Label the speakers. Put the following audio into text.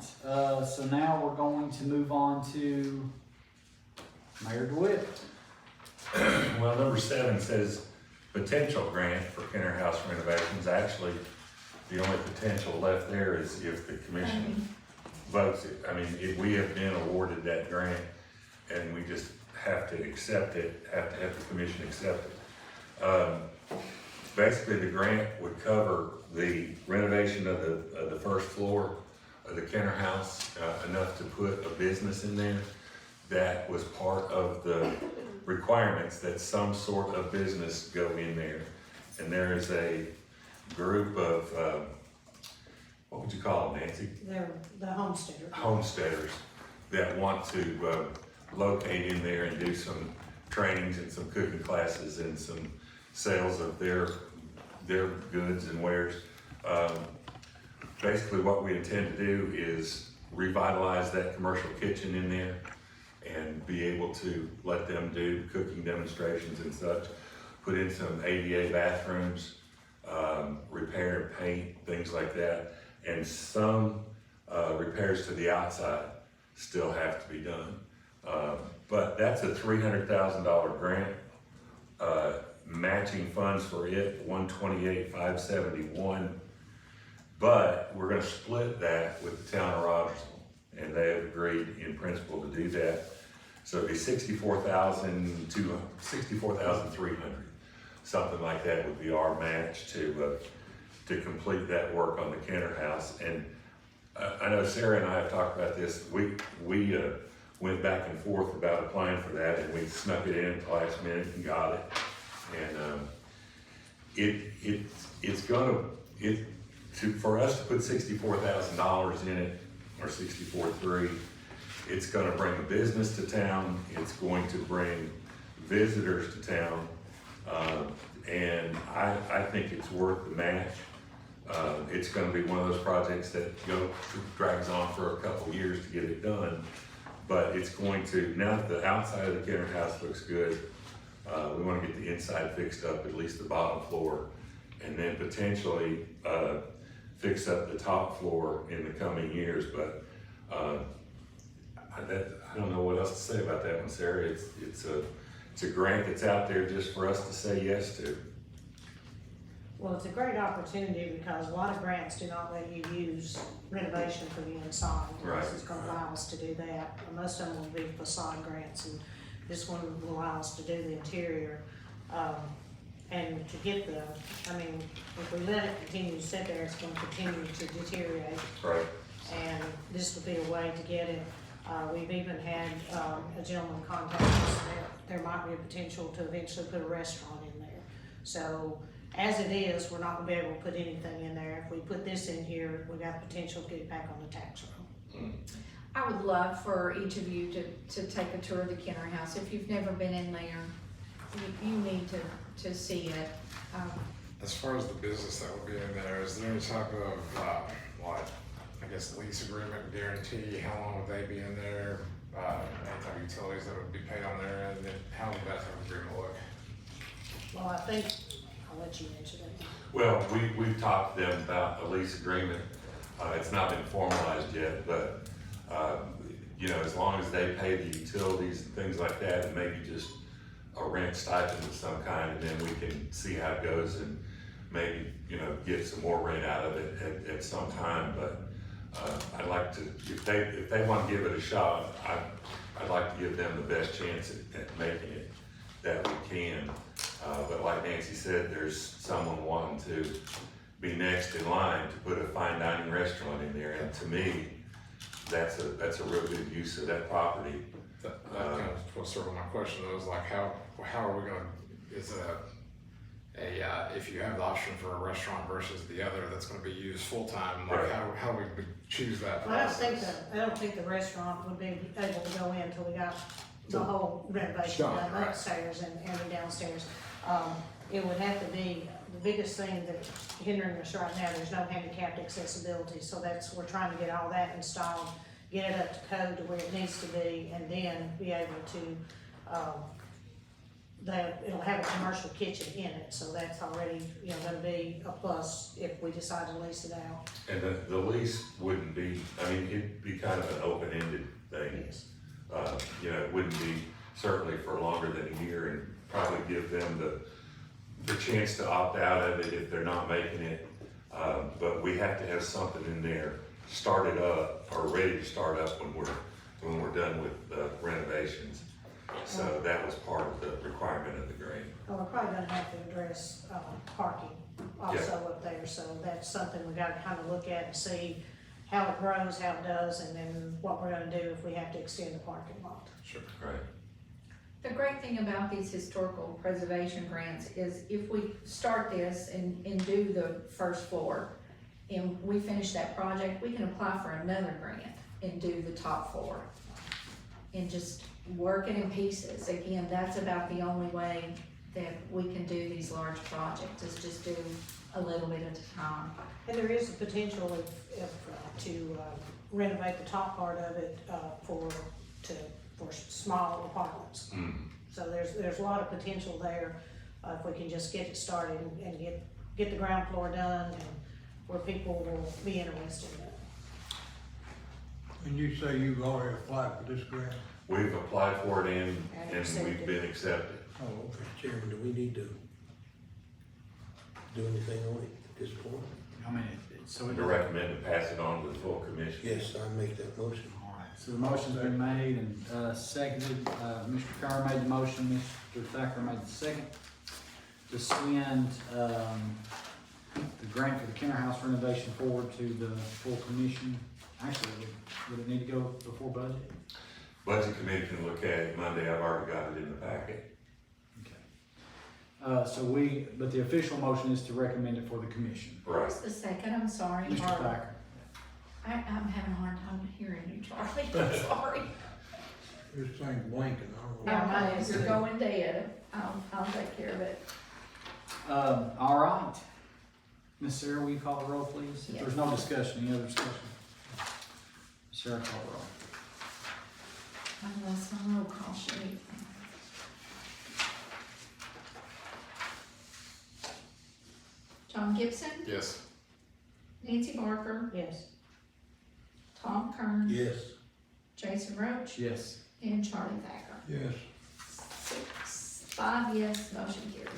Speaker 1: so now we're going to move on to Mayor DeWitt.
Speaker 2: Well, number 7 says potential grant for Kenner House renovations. Actually, the only potential left there is if the commission votes it. I mean, if we have been awarded that grant and we just have to accept it, have to have the commission accept it. Basically, the grant would cover the renovation of the first floor of the Kenner House, enough to put a business in there. That was part of the requirements that some sort of business go in there. And there is a group of, what would you call them, Nancy?
Speaker 3: They're the homesteaders.
Speaker 2: Homesteaders that want to locate in there and do some trainings and some cooking classes and some sales of their goods and wares. Basically what we intend to do is revitalize that commercial kitchen in there and be able to let them do cooking demonstrations and such. Put in some ADA bathrooms, repair and paint, things like that. And some repairs to the outside still have to be done. But that's a $300,000 grant. Matching funds for it, $128,571. But we're gonna split that with the town of Rogersville, and they have agreed in principle to do that. So it'd be $64,300, something like that would be our match to complete that work on the Kenner House. And I know Sarah and I have talked about this. We went back and forth about applying for that, and we snuck it in at the last minute and got it. And for us to put $64,000 in it, or $64,300, it's gonna bring a business to town, it's going to bring visitors to town, and I think it's worth the match. It's gonna be one of those projects that drags on for a couple years to get it done, but it's going to, now that the outside of the Kenner House looks good, we wanna get the inside fixed up, at least the bottom floor, and then potentially fix up the top floor in the coming years. But I don't know what else to say about that one, Sarah. It's a grant that's out there just for us to say yes to.
Speaker 3: Well, it's a great opportunity because a lot of grants do not let you use renovation for the inside.
Speaker 2: Right.
Speaker 3: This is gonna allow us to do that. Most of them will be facade grants, and this one will allow us to do the interior. And to get if we let it continue to sit there, it's gonna continue to deteriorate.
Speaker 2: Right.
Speaker 3: And this would be a way to get it. We've even had a gentleman contact us. There might be a potential to eventually put a restaurant in there. So as it is, we're not gonna be able to put anything in there. If we put this in here, we got the potential to get it back on the tax roll.
Speaker 4: I would love for each of you to take a tour of the Kenner House. If you've never been in there, you need to see it.
Speaker 5: As far as the business that would be in there, is there any type of, lease agreement guarantee? How long would they be in there? Any type of utilities that would be paid on there, and then how would that type of agreement look?
Speaker 3: Well, I think, I'll let you answer that.
Speaker 2: Well, we've talked to them about a lease agreement. It's not been formalized yet, but as long as they pay the utilities and things like that, and maybe just a rent stipend of some kind, and then we can see how it goes and maybe, get some more rent out of it at some time. But I'd like to, if they want to give it a shot, I'd like to give them the best chance at making it that we can. But like Nancy said, there's someone wanting to be next in line to put a fine dining restaurant in there, and to me, that's a real good use of that property.
Speaker 5: That kind of was sort of my question, though, is like how are we gonna, is it if you have the option for a restaurant versus the other that's gonna be used full-time, like
Speaker 2: Right.
Speaker 5: how we would choose that
Speaker 3: Well,
Speaker 5: process?
Speaker 3: I don't think the restaurant would be able to go in until we got the whole renovation done
Speaker 5: Right.
Speaker 3: upstairs and downstairs. It would have to be, the biggest thing that's hindering us right now, there's no handicapped accessibility, so we're trying to get all that installed, get it up to code to where it needs to be, and then be able to that it'll have a commercial kitchen in it, so that's already, you know, gonna be a plus if we decide to lease it out.
Speaker 2: And the lease wouldn't be, I mean, it'd be kind of an open-ended thing.
Speaker 3: Yes.
Speaker 2: You know, it wouldn't be certainly for longer than a year, and probably give them the chance to opt out of it if they're not making it. But we have to have something in there, started up, or ready to start up when we're done with renovations. So that was part of the requirement of the grant.
Speaker 3: Well, we're probably gonna have to address, parking also up there, so that's something we gotta kind of look at and see how it grows, how it does, and then what we're gonna do if we have to extend the parking lot.
Speaker 5: Sure.
Speaker 2: Right.
Speaker 4: The great thing about these historical preservation grants is if we start this and do the first floor and we finish that project, we can apply for another grant and do the top floor. And just work it in pieces. Again, that's about the only way that we can do these large projects, is just do a little bit at a time.
Speaker 3: And there is a potential to renovate the top part of it, for small apartments.
Speaker 2: Mm.
Speaker 3: So there's a lot of potential there, if we can just get it started and get the ground floor done, and where people will be interested in it.
Speaker 6: And you say you've already applied for this grant?
Speaker 2: We've applied for it and we've
Speaker 3: accepted.
Speaker 2: been accepted.
Speaker 6: Oh, okay, Chairman, do we need to do anything on it at this point?
Speaker 1: I mean, so.
Speaker 2: To recommend to pass it on to the full commission.
Speaker 6: Yes, I make that motion.
Speaker 1: All right, so the motion's been made and seconded. Mr. Carr made the motion, Mr. Thacker made the second. To send the grant for the Kenner House renovation forward to the full commission. Actually, would it need to go before budget?
Speaker 2: Budget committee can look at it Monday. I've already got it in the packet.
Speaker 1: Okay. But the official motion is to recommend it for the commission.
Speaker 2: Right.
Speaker 4: What's the second? I'm sorry.
Speaker 1: Mr. Thacker.
Speaker 4: I'm having a hard time hearing you, Charlie. I'm sorry.
Speaker 6: This thing's blinking, I don't know.
Speaker 3: Yeah, mine is
Speaker 4: You're
Speaker 3: too.
Speaker 4: going dead. I'll take care of it.
Speaker 1: All right. Ms. Sarah, will you call the roll, please? If
Speaker 4: Yes.
Speaker 1: there's no discussion, any other discussion? Sarah, call the roll.
Speaker 4: I lost my roll call sheet. John Gibson,
Speaker 5: Yes.
Speaker 4: Nancy Barker,
Speaker 3: Yes.
Speaker 4: Tom Kern,
Speaker 6: Yes.
Speaker 4: Jason Roach,
Speaker 1: Yes.
Speaker 4: and Charlie Thacker.
Speaker 6: Yes.
Speaker 4: 5 yes, motion carried.